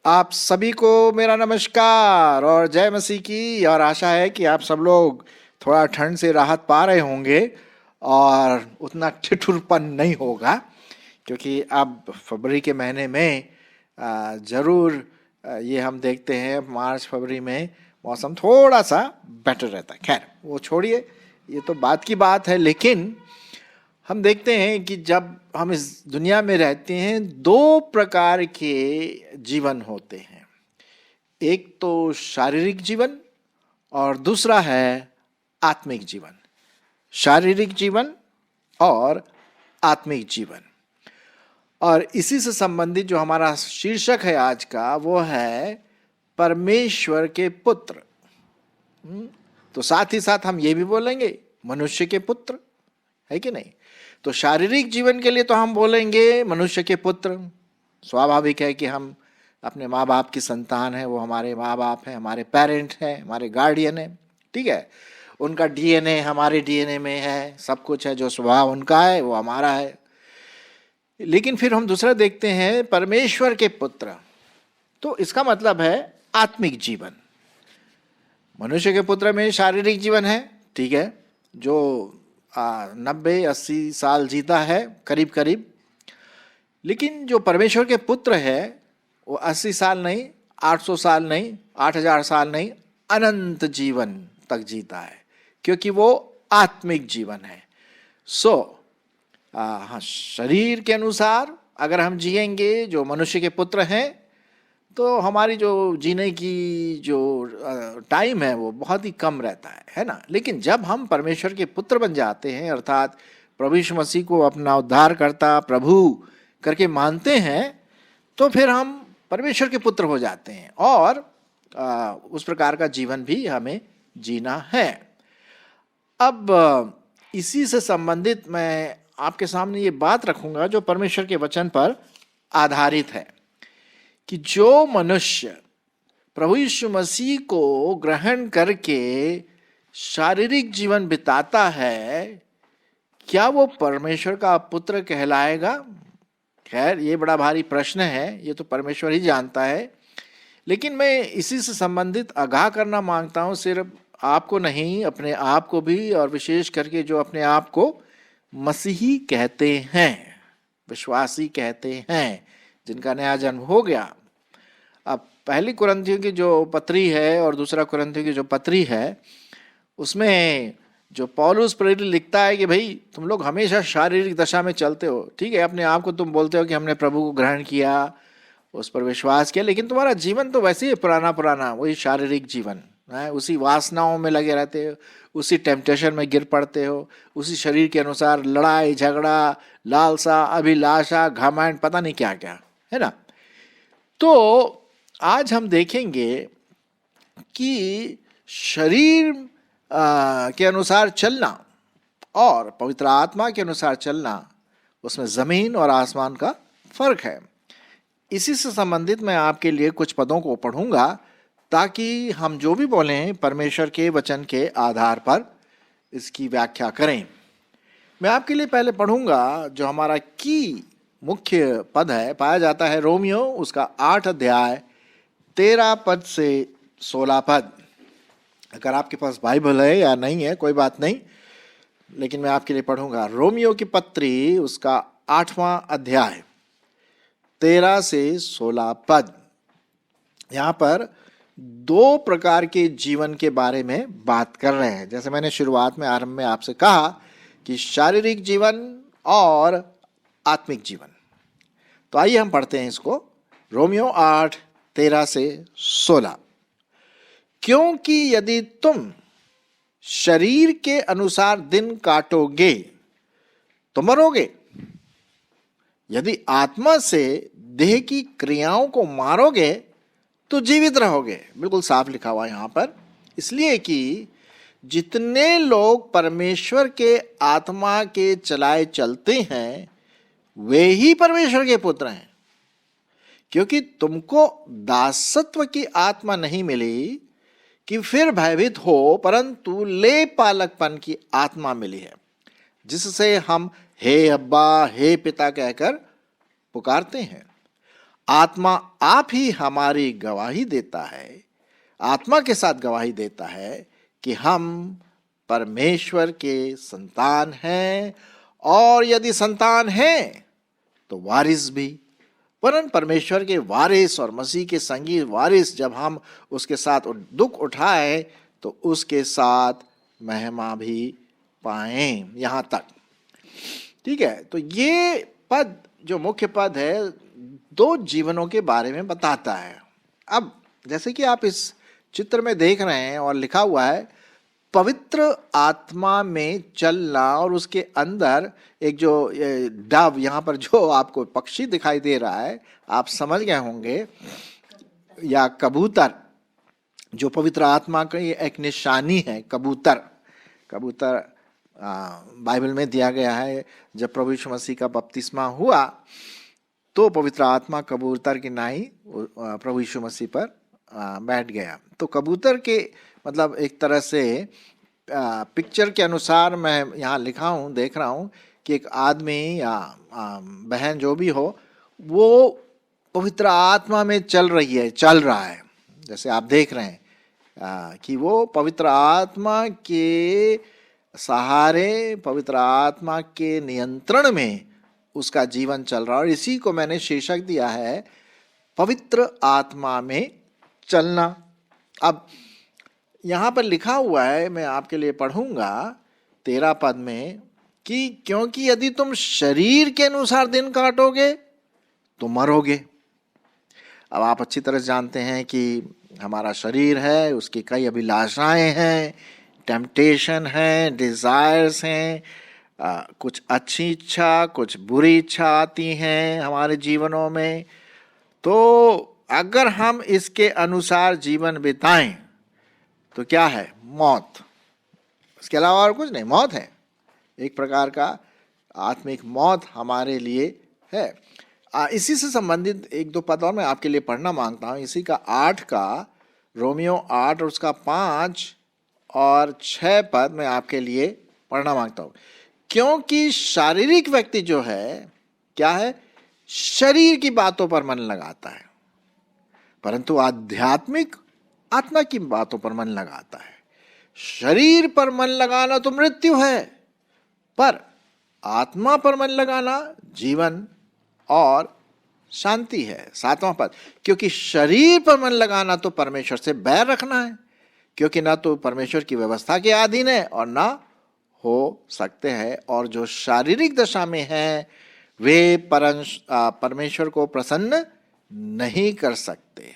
आप सभी को मेरा नमस्कार और जय मसीह की। और आशा है कि आप सब लोग थोड़ा ठंड से राहत पा रहे होंगे और उतना ठिठुरपन नहीं होगा, क्योंकि अब फरवरी के महीने में ज़रूर ये हम देखते हैं मार्च फरवरी में मौसम थोड़ा सा बेटर रहता है। खैर वो छोड़िए, ये तो बात की बात है। लेकिन हम देखते हैं कि जब हम इस दुनिया में रहते हैं, दो प्रकार के जीवन होते हैं। एक तो शारीरिक जीवन और दूसरा है आत्मिक जीवन। शारीरिक जीवन और आत्मिक जीवन। और इसी से संबंधित जो हमारा शीर्षक है आज का, वो है परमेश्वर के पुत्र। तो साथ ही साथ हम ये भी बोलेंगे मनुष्य के पुत्र, है कि नहीं? तो शारीरिक जीवन के लिए तो हम बोलेंगे मनुष्य के पुत्र। स्वाभाविक है कि हम अपने माँ बाप की संतान है, वो हमारे माँ बाप हैं, हमारे पेरेंट हैं, हमारे गार्डियन हैं, ठीक है। उनका डीएनए हमारे डीएनए में है, सब कुछ है, जो स्वभाव उनका है वो हमारा है। लेकिन फिर हम दूसरा देखते हैं परमेश्वर के पुत्र, तो इसका मतलब है आत्मिक जीवन। मनुष्य के पुत्र में शारीरिक जीवन है, ठीक है, जो 90-80 साल जीता है करीब करीब। लेकिन जो परमेश्वर के पुत्र है वो 80 साल नहीं, 800 साल नहीं, 8000 साल नहीं, अनंत जीवन तक जीता है, क्योंकि वो आत्मिक जीवन है। हाँ, शरीर के अनुसार अगर हम जिएंगे जो मनुष्य के पुत्र हैं, तो हमारी जो जीने की जो टाइम है वो बहुत ही कम रहता है ना। लेकिन जब हम परमेश्वर के पुत्र बन जाते हैं, अर्थात प्रभु यीशु मसीह को अपना उद्धारकर्ता प्रभु करके मानते हैं, तो फिर हम परमेश्वर के पुत्र हो जाते हैं और उस प्रकार का जीवन भी हमें जीना है। अब इसी से संबंधित मैं आपके सामने ये बात रखूंगा जो परमेश्वर के वचन पर आधारित है, कि जो मनुष्य प्रभु यीशु मसीह को ग्रहण करके शारीरिक जीवन बिताता है, क्या वो परमेश्वर का पुत्र कहलाएगा? खैर ये बड़ा भारी प्रश्न है, ये तो परमेश्वर ही जानता है। लेकिन मैं इसी से संबंधित आगाह करना मांगता हूँ, सिर्फ आपको नहीं, अपने आप को भी, और विशेष करके जो अपने आप को मसीही कहते हैं, विश्वासी कहते हैं, जिनका नया जन्म हो गया। अब पहली कुरिन्थियों की जो पत्री है और दूसरा कुरिन्थियों की जो पत्री है, उसमें जो पौलुस प्रेरित लिखता है कि भाई तुम लोग हमेशा शारीरिक दशा में चलते हो, ठीक है, अपने आप को तुम बोलते हो कि हमने प्रभु को ग्रहण किया, उस पर विश्वास किया, लेकिन तुम्हारा जीवन तो वैसे ही पुराना पुराना वही शारीरिक जीवन है। उसी वासनाओं में लगे रहते हो, उसी टेम्पटेशन में गिर पड़ते हो, उसी शरीर के अनुसार लड़ाई झगड़ा, लालसा, अभिलाषा, घमंड, पता नहीं क्या क्या, है ना। तो आज हम देखेंगे कि शरीर के अनुसार चलना और पवित्र आत्मा के अनुसार चलना, उसमें जमीन और आसमान का फर्क है। इसी से संबंधित मैं आपके लिए कुछ पदों को पढ़ूंगा, ताकि हम जो भी बोलें परमेश्वर के वचन के आधार पर इसकी व्याख्या करें। मैं आपके लिए पहले पढ़ूंगा जो हमारा की मुख्य पद है, पाया जाता है रोमियो उसका 8 अध्याय 13 पद से 16 पद। अगर आपके पास बाइबल है या नहीं है कोई बात नहीं, लेकिन मैं आपके लिए पढ़ूंगा रोमियो की पत्री उसका 8वां अध्याय 13 से 16 पद। यहाँ पर दो प्रकार के जीवन के बारे में बात कर रहे हैं। जैसे मैंने शुरुआत में आरंभ में आपसे कहा कि शारीरिक जीवन और आत्मिक जीवन। तो आइए हम पढ़ते हैं इसको, रोमियो 8 13 से 16। क्योंकि यदि तुम शरीर के अनुसार दिन काटोगे तो मरोगे, यदि आत्मा से देह की क्रियाओं को मारोगे तो जीवित रहोगे। बिल्कुल साफ लिखा हुआ यहां पर, इसलिए कि जितने लोग परमेश्वर के आत्मा के चलाए चलते हैं वे ही परमेश्वर के पुत्र हैं। क्योंकि तुमको दासत्व की आत्मा नहीं मिली कि फिर भयभीत हो, परंतु ले पालकपन की आत्मा मिली है, जिससे हम हे अब्बा, हे पिता कहकर पुकारते हैं। आत्मा आप ही हमारी गवाही देता है, आत्मा के साथ गवाही देता है कि हम परमेश्वर के संतान हैं, और यदि संतान हैं तो वारिस भी। वरन परमेश्वर के वारिस और मसीह के संगी वारिस जब हम उसके साथ दुख उठाए तो उसके साथ महिमा भी पाएं, यहां तक। ठीक है, तो ये पद जो मुख्य पद है दो जीवनों के बारे में बताता है। अब जैसे कि आप इस चित्र में देख रहे हैं और लिखा हुआ है पवित्र आत्मा में चलना, और उसके अंदर एक जो डव, यहाँ पर जो आपको पक्षी दिखाई दे रहा है आप समझ गए होंगे, या कबूतर, जो पवित्र आत्मा की एक निशानी है। कबूतर बाइबल में दिया गया है। जब प्रभु यीशु मसीह का बपतिस्मा हुआ तो पवित्र आत्मा कबूतर की नाई प्रभु यीशु मसीह पर बैठ गया। तो कबूतर के मतलब एक तरह से पिक्चर के अनुसार मैं यहाँ लिखा हूँ, देख रहा हूँ कि एक आदमी या बहन जो भी हो वो पवित्र आत्मा में चल रहा है। जैसे आप देख रहे हैं कि वो पवित्र आत्मा के सहारे, पवित्र आत्मा के नियंत्रण में उसका जीवन चल रहा है। और इसी को मैंने शीर्षक दिया है पवित्र आत्मा में चलना। अब यहाँ पर लिखा हुआ है, मैं आपके लिए पढ़ूंगा 13 पद में, कि क्योंकि यदि तुम शरीर के अनुसार दिन काटोगे तो मरोगे। अब आप अच्छी तरह जानते हैं कि हमारा शरीर है, उसकी कई अभिलाषाएं हैं, टेम्पटेशन है, डिजायर्स हैं, कुछ अच्छी इच्छा, कुछ बुरी इच्छा आती हैं हमारे जीवनों में। तो अगर हम इसके अनुसार जीवन बिताएं तो क्या है? मौत। इसके अलावा और कुछ नहीं, मौत है। एक प्रकार का आत्मिक मौत हमारे लिए है। इसी से संबंधित एक दो पद और मैं आपके लिए पढ़ना मांगता हूँ। इसी का 8 का, रोमियो 8 और उसका 5 और 6 पद मैं आपके लिए पढ़ना मांगता हूँ। क्योंकि शारीरिक व्यक्ति जो है क्या है? शरीर की बातों पर मन लगाता है, परंतु आध्यात्मिक आत्मा की बातों पर मन लगाता है। शरीर पर मन लगाना तो मृत्यु है, पर आत्मा पर मन लगाना जीवन और शांति है। 7वां पद, क्योंकि शरीर पर मन लगाना तो परमेश्वर से बैर रखना है, क्योंकि ना तो परमेश्वर की व्यवस्था के अधीन है और ना हो सकते हैं, और जो शारीरिक दशा में हैं वे परमेश्वर को प्रसन्न नहीं कर सकते।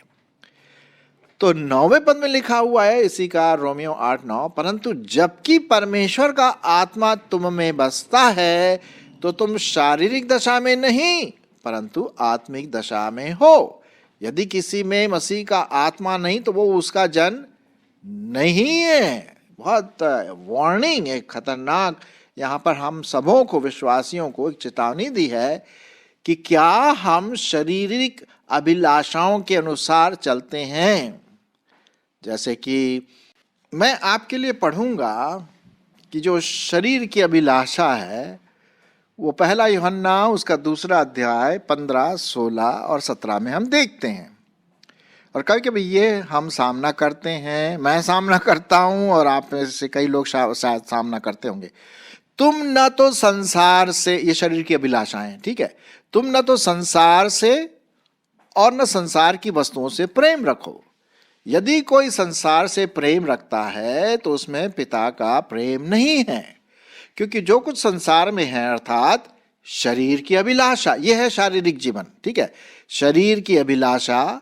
तो 9वें पद में लिखा हुआ है इसी का, रोमियो 8:9, परंतु जबकि परमेश्वर का आत्मा तुम में बसता है तो तुम शारीरिक दशा में नहीं परंतु आत्मिक दशा में हो। यदि किसी में मसीह का आत्मा नहीं तो वो उसका जन नहीं है। बहुत वार्निंग, एक खतरनाक यहाँ पर हम सबों को, विश्वासियों को एक चेतावनी दी है कि क्या हम शारीरिक अभिलाषाओं के अनुसार चलते हैं। जैसे कि मैं आपके लिए पढ़ूंगा कि जो शरीर की अभिलाषा है वो 1 यूहन्ना उसका 2 अध्याय 15, 16 और 17 में हम देखते हैं। और कभी कभी ये हम सामना करते हैं, मैं सामना करता हूं और आप में से कई लोग शायद सामना करते होंगे। तुम न तो संसार से, ये शरीर की अभिलाषाएं, ठीक है, तुम न तो संसार से और न संसार की वस्तुओं से प्रेम रखो। यदि कोई संसार से प्रेम रखता है तो उसमें पिता का प्रेम नहीं है, क्योंकि जो कुछ संसार में है अर्थात शरीर की अभिलाषा, यह है शारीरिक जीवन, ठीक है, शरीर की अभिलाषा,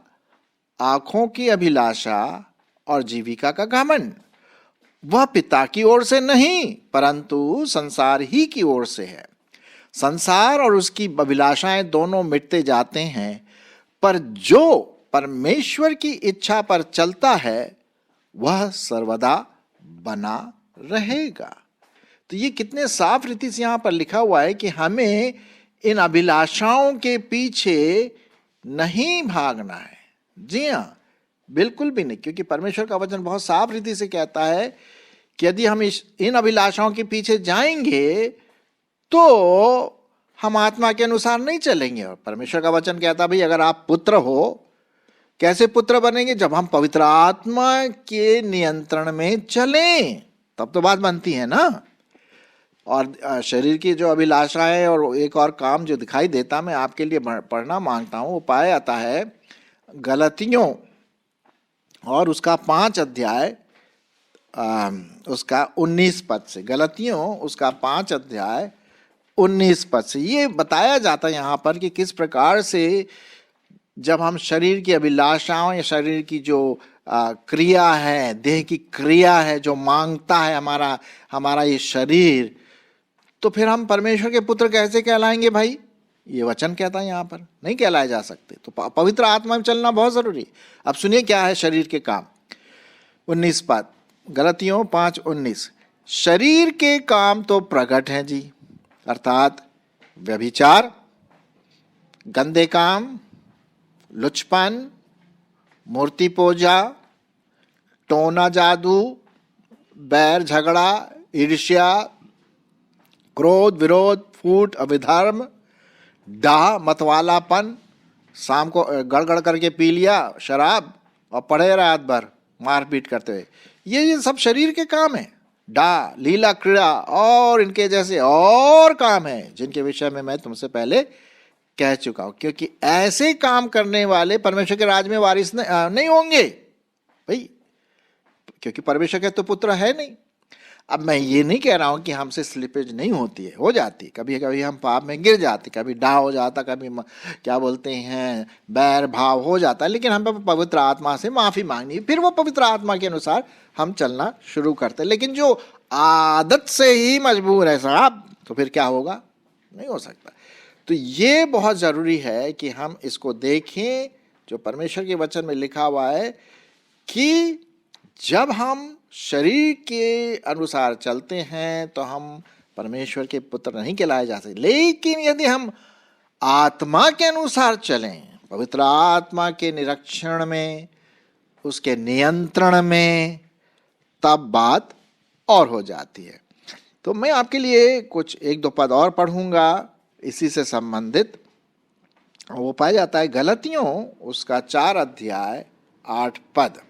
आंखों की अभिलाषा और जीविका का घमंड, वह पिता की ओर से नहीं परंतु संसार ही की ओर से है। संसार और उसकी अभिलाषाएं दोनों मिटते जाते हैं, पर जो परमेश्वर की इच्छा पर चलता है वह सर्वदा बना रहेगा। तो ये कितने साफ रीति से यहाँ पर लिखा हुआ है कि हमें इन अभिलाषाओं के पीछे नहीं भागना है। जी हाँ, बिल्कुल भी नहीं, क्योंकि परमेश्वर का वचन बहुत साफ रीति से कहता है कि यदि हम इन अभिलाषाओं के पीछे जाएंगे तो हम आत्मा के अनुसार नहीं चलेंगे। और परमेश्वर का वचन कहता भाई अगर आप पुत्र हो, कैसे पुत्र बनेंगे? जब हम पवित्र आत्मा के नियंत्रण में चलें, तब तो बात बनती है ना। और शरीर की जो अभिलाषाएं और एक और काम जो दिखाई देता, मैं आपके लिए पढ़ना मांगता हूँ, वो पाया जाता है गलतियों और उसका 5 अध्याय उसका 19 पद से। गलतियों उसका 5 अध्याय 19 पद से ये बताया जाता है यहाँ पर कि किस प्रकार से जब हम शरीर की अभिलाषाओं या शरीर की जो क्रिया है, देह की क्रिया है जो मांगता है हमारा ये शरीर, तो फिर हम परमेश्वर के पुत्र कैसे कहलाएंगे भाई? ये वचन कहता है यहाँ पर नहीं कहलाए जा सकते। तो पवित्र आत्मा में चलना बहुत जरूरी। अब सुनिए क्या है शरीर के काम। 19 पद, गलतियों 5:19। शरीर के काम तो प्रकट हैं जी, अर्थात व्यभिचार, गंदे काम, लुचपन, मूर्ति पूजा, टोना जादू, बैर झगड़ा, ईर्ष्या, क्रोध, विरोध, फूट, अविधर्म, डाह, मतवालापन, शाम को गड़गड़ करके पी लिया शराब और पड़े रात भर मारपीट करते हुए, ये सब शरीर के काम है। डाह, लीला क्रीड़ा और इनके जैसे और काम है जिनके विषय में मैं तुमसे पहले कह चुका हूं, क्योंकि ऐसे काम करने वाले परमेश्वर के राज में वारिस नहीं होंगे भाई, क्योंकि परमेश्वर के तो पुत्र है नहीं। अब मैं ये नहीं कह रहा हूं कि हमसे स्लिपेज नहीं होती है, हो जाती, कभी कभी हम पाप में गिर जाते, कभी डाह हो जाता, कभी क्या बोलते हैं बैर भाव हो जाता है, लेकिन हमें पवित्र आत्मा से माफी मांगनी है, फिर वो पवित्र आत्मा के अनुसार हम चलना शुरू करते हैं। लेकिन जो आदत से ही मजबूर है साहब, तो फिर क्या होगा? नहीं हो सकता। तो ये बहुत जरूरी है कि हम इसको देखें जो परमेश्वर के वचन में लिखा हुआ है कि जब हम शरीर के अनुसार चलते हैं तो हम परमेश्वर के पुत्र नहीं कहलाए जा सकते। लेकिन यदि हम आत्मा के अनुसार चलें, पवित्र आत्मा के निरीक्षण में, उसके नियंत्रण में, तब बात और हो जाती है। तो मैं आपके लिए कुछ 1-2 पद और पढ़ूंगा इसी से संबंधित। वो पाया जाता है गलतियों उसका 4 अध्याय 8 पद।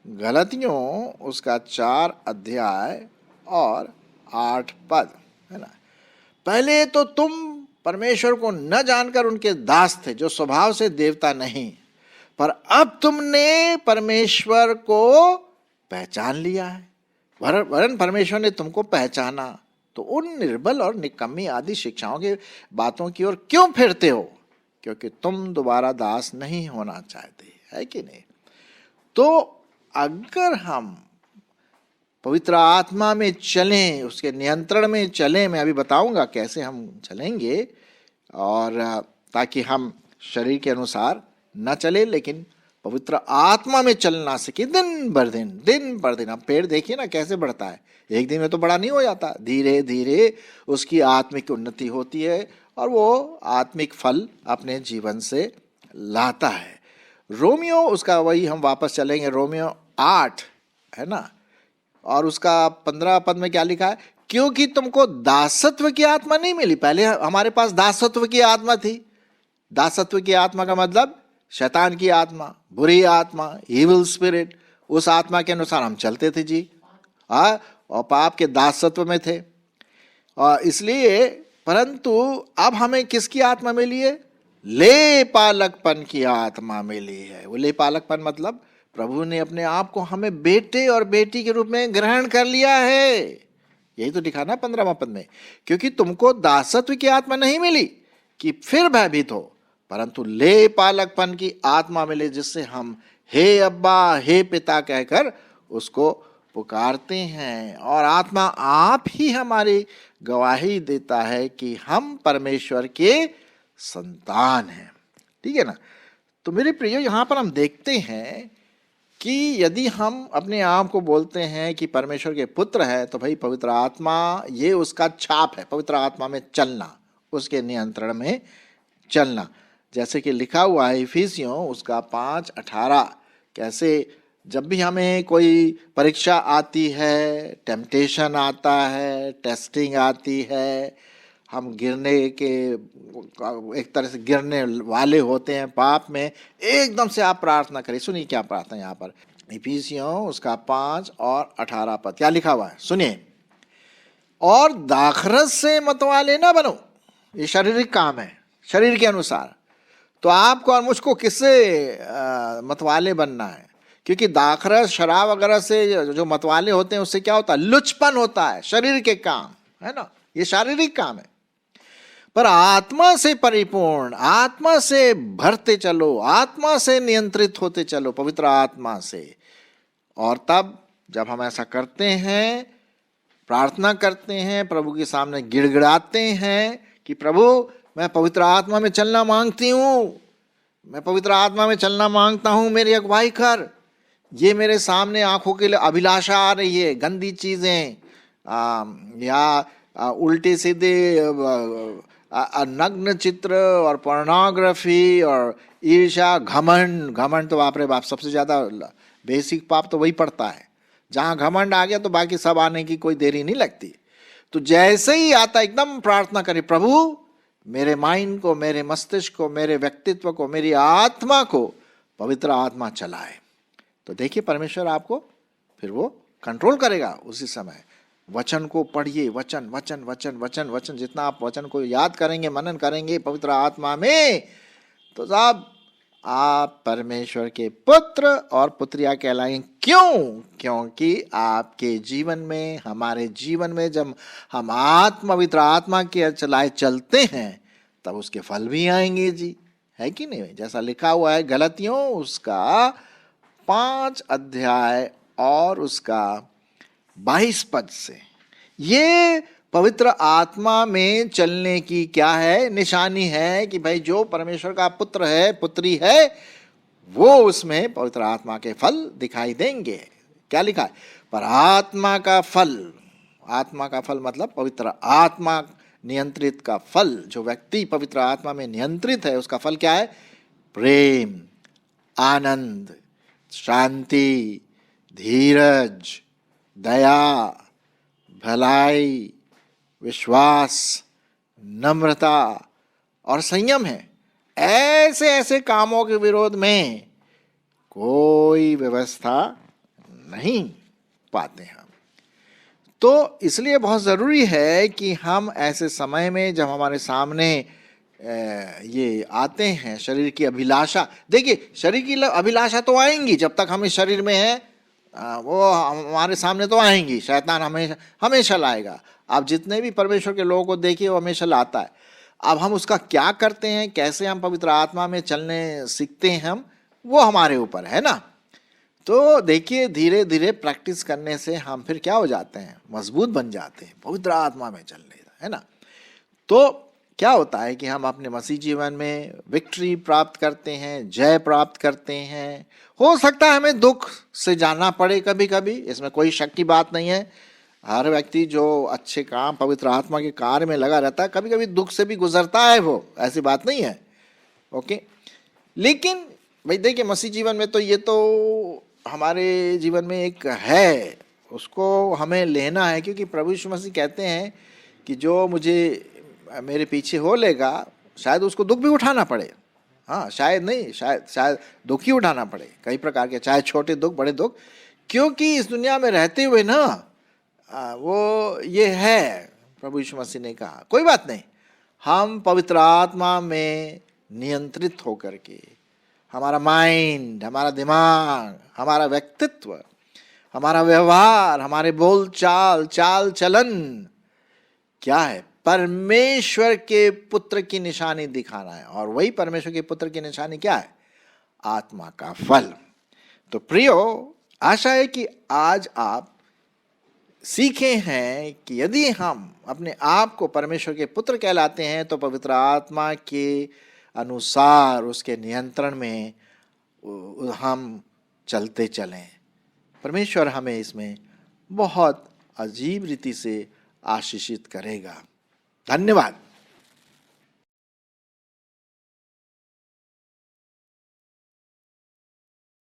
गलतियों उसका 4 अध्याय और 8 पद है ना। पहले तो तुम परमेश्वर को न जानकर उनके दास थे, जो स्वभाव से देवता नहीं, पर अब तुमने परमेश्वर को पहचान लिया है। वरन परमेश्वर ने तुमको पहचाना, तो उन निर्बल और निकम्मी आदि शिक्षाओं की बातों की ओर क्यों फिरते हो? क्योंकि तुम दोबारा दास नहीं होना चाहते, है कि नहीं? तो अगर हम पवित्र आत्मा में चलें, उसके नियंत्रण में चलें, मैं अभी बताऊंगा कैसे हम चलेंगे, और ताकि हम शरीर के अनुसार न चले लेकिन पवित्र आत्मा में चलना सीखे दिन भर दिन। हम पेड़ देखिए ना कैसे बढ़ता है, एक दिन में तो बड़ा नहीं हो जाता, धीरे धीरे उसकी आत्मिक उन्नति होती है और वो आत्मिक फल अपने जीवन से लाता है। रोमियो उसका, वही हम वापस चलेंगे, रोमियो 8 है ना, और उसका 15 पद में क्या लिखा है? क्योंकि तुमको दासत्व की आत्मा नहीं मिली। पहले हमारे पास दासत्व की आत्मा थी। दासत्व की आत्मा का मतलब शैतान की आत्मा, बुरी आत्मा, इविल स्पिरिट, उस आत्मा के अनुसार हम चलते थे जी, और पाप के दासत्व में थे। और इसलिए, परंतु अब हमें किसकी आत्मा मिली है? ले पालकपन की आत्मा मिली है। वो ले पालकपन मतलब प्रभु ने अपने आप को हमें बेटे और बेटी के रूप में ग्रहण कर लिया है। यही तो लिखा ना 15वां पद में, क्योंकि तुमको दासत्व की आत्मा नहीं मिली कि फिर भयभीत हो, परंतु ले पालकपन की आत्मा मिले, जिससे हम हे अब्बा, हे पिता कहकर उसको पुकारते हैं। और आत्मा आप ही हमारी गवाही देता है कि हम परमेश्वर के संतान हैं। ठीक है ना। तो मेरे प्रियो, यहां पर हम देखते हैं कि यदि हम अपने आप को बोलते हैं कि परमेश्वर के पुत्र है, तो भाई पवित्र आत्मा ये उसका छाप है। पवित्र आत्मा में चलना, उसके नियंत्रण में चलना, जैसे कि लिखा हुआ है इफिसियों उसका 5:18। कैसे जब भी हमें कोई परीक्षा आती है, टेम्पटेशन आता है, टेस्टिंग आती है, हम गिरने के, एक तरह से गिरने वाले होते हैं पाप में, एकदम से आप प्रार्थना करें। सुनिए क्या प्रार्थना यहाँ पर, इफिसियों उसका 5 और 18 पद क्या लिखा हुआ है, सुनिए। और दाखरस से मतवाले ना बनो, ये शारीरिक काम है, शरीर के अनुसार। तो आपको और मुझको किससे मतवाले बनना है? क्योंकि दाखरस, शराब वगैरह से जो मतवाले होते हैं उससे क्या होता है, लुचपन होता है, शरीर के काम है ना, ये शारीरिक काम है। पर आत्मा से परिपूर्ण, आत्मा से भरते चलो, आत्मा से नियंत्रित होते चलो, पवित्र आत्मा से। और तब जब हम ऐसा करते हैं, प्रार्थना करते हैं, प्रभु के सामने गिड़गिड़ाते हैं कि प्रभु मैं पवित्र आत्मा में चलना मांगती हूँ, मैं पवित्र आत्मा में चलना मांगता हूँ, मेरी अगुवाई कर। ये मेरे सामने आंखों के लिए अभिलाषा आ रही है, गंदी चीजें या उल्टे सीधे नग्न चित्र और पोर्नोग्राफी और ईर्ष्या, घमंड। घमंड तो बाप रे बाप सबसे ज्यादा बेसिक पाप तो वही पड़ता है। जहां घमंड आ गया तो बाकी सब आने की कोई देरी नहीं लगती। तो जैसे ही आता एकदम प्रार्थना करें, प्रभु मेरे माइंड को, मेरे मस्तिष्क को, मेरे व्यक्तित्व को, मेरी आत्मा को पवित्र आत्मा चलाए। तो देखिए परमेश्वर आपको फिर वो कंट्रोल करेगा उसी समय। वचन को पढ़िए, वचन वचन वचन वचन वचन, जितना आप वचन को याद करेंगे, मनन करेंगे पवित्र आत्मा में, तो साहब आप परमेश्वर के पुत्र और पुत्रिया कहलाएंगे। क्यों? क्योंकि आपके जीवन में, हमारे जीवन में जब हम पवित्र आत्मा के चलाए चलते हैं तब उसके फल भी आएंगे जी, है कि नहीं? जैसा लिखा हुआ है गलतियों उसका 5 अध्याय और उसका 22 पद से। ये पवित्र आत्मा में चलने की क्या है, निशानी है कि भाई जो परमेश्वर का पुत्र है, पुत्री है, वो उसमें पवित्र आत्मा के फल दिखाई देंगे। क्या लिखा है? पर आत्मा का फल, आत्मा का फल मतलब पवित्र आत्मा नियंत्रित का फल। जो व्यक्ति पवित्र आत्मा में नियंत्रित है उसका फल क्या है? प्रेम, आनंद, शांति, धीरज, दया, भलाई, विश्वास, नम्रता और संयम है। ऐसे ऐसे कामों के विरोध में कोई व्यवस्था नहीं पाते हम। तो इसलिए बहुत ज़रूरी है कि हम ऐसे समय में जब हमारे सामने ये आते हैं शरीर की अभिलाषा, देखिए शरीर की अभिलाषा तो आएंगी जब तक हम इस शरीर में हैं, वो हमारे सामने तो आएंगी। शैतान हमेशा हमेशा लाएगा। आप जितने भी परमेश्वर के लोगों को देखिए वो हमेशा लाता है। अब हम उसका क्या करते हैं, कैसे हम पवित्र आत्मा में चलने सीखते हैं हम, वो हमारे ऊपर है ना। तो देखिए धीरे धीरे प्रैक्टिस करने से हम फिर क्या हो जाते हैं, मजबूत बन जाते हैं पवित्र आत्मा में चलने, है ना। तो क्या होता है कि हम अपने मसीह जीवन में विक्ट्री प्राप्त करते हैं, जय प्राप्त करते हैं। हो सकता है हमें दुख से जाना पड़े कभी कभी, इसमें कोई शक की बात नहीं है। हर व्यक्ति जो अच्छे काम, पवित्र आत्मा के कार्य में लगा रहता है, कभी कभी दुख से भी गुजरता है, वो ऐसी बात नहीं है। ओके, लेकिन भाई देखिए मसीह जीवन में तो ये तो हमारे जीवन में एक है, उसको हमें लेना है। क्योंकि प्रभु यीशु मसीह कहते हैं कि जो मुझे मेरे पीछे हो लेगा, शायद उसको दुख भी उठाना पड़े। हाँ, शायद नहीं, शायद दुख ही उठाना पड़े, कई प्रकार के, चाहे छोटे दुख बड़े दुख। क्योंकि इस दुनिया में रहते हुए ना वो ये है, प्रभु यीशु मसीह ने कहा कोई बात नहीं, हम पवित्र आत्मा में नियंत्रित होकर के हमारा माइंड, हमारा दिमाग, हमारा व्यक्तित्व, हमारा व्यवहार, हमारे बोल चाल, चाल चलन क्या है, परमेश्वर के पुत्र की निशानी दिखाना है। और वही परमेश्वर के पुत्र की निशानी क्या है? आत्मा का फल। तो प्रियो, आशा है कि आज आप सीखे हैं कि यदि हम अपने आप को परमेश्वर के पुत्र कहलाते हैं तो पवित्र आत्मा के अनुसार, उसके नियंत्रण में हम चलते चलें। परमेश्वर हमें इसमें बहुत अजीब रीति से आशीषित करेगा। धन्यवाद।